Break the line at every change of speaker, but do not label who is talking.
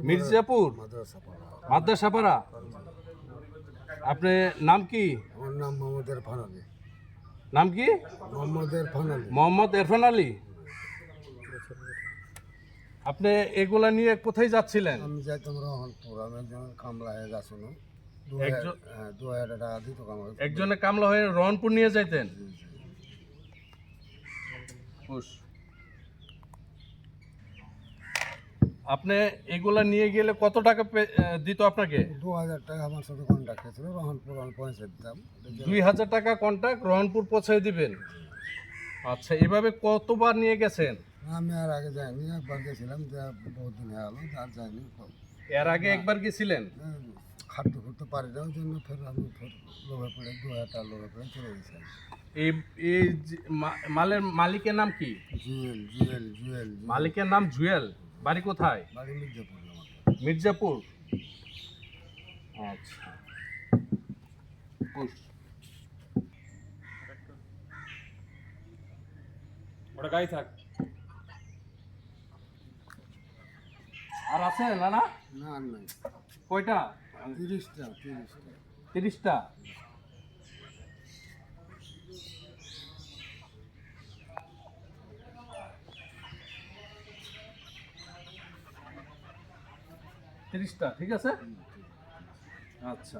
মির্জাপুর মাদ্রাসাপাড়া। আপনার নাম কি?
আমার নাম মোহাম্মদ ইরফান আলী।
নাম কি?
মোহাম্মদ ইরফান আলী।
মোহাম্মদ ইরফান আলী। আপনি এগুলা নিয়ে কোথায় যাচ্ছিলেন?
আমি যাইতাম রহনপুর। আমি একজন কামলা হয়ে যাচ্ছিল। 2000 টাকা দিত কামলা।
একজনে কামলা হয়ে রহনপুর নিয়ে যাইতেন? আপনি এগুলা নিয়ে গেলে কত টাকা দিত আপনাকে?
2000 টাকা আমার সাথে কন্ট্যাক্ট হয়েছিল। রহনপুর আমি পৌঁছে দিতাম।
2000 টাকা কন্ট্রাক্ট, রহনপুর পৌঁছে দিবেন। আচ্ছা, এভাবে কতবার নিয়ে গেছেন?
আমি আর আগে যাইনি, একবার গেছিলাম, যে বহুত দিন হয়ে গেল, আর যাইনি।
এর আগে একবার গেছিলেন?
খাদ্য করতে পারি না, ওই জন্য ফের আমি লোভে পড়ে 2000 টাকা লোভে পড়ে চলে গেছিলাম।
এই মালের মালিকের নাম কি?
জুয়েল।
মালিকের নাম জুয়েল। বাড়ি কোথায়?
বাড়ি মির্জাপুর।
মির্জাপুর। আচ্ছা, ওটা গাই থাক। আর আছে না?
না নাই।
কয়টা?
30টা।
30টা। ঠিক আছে। আচ্ছা।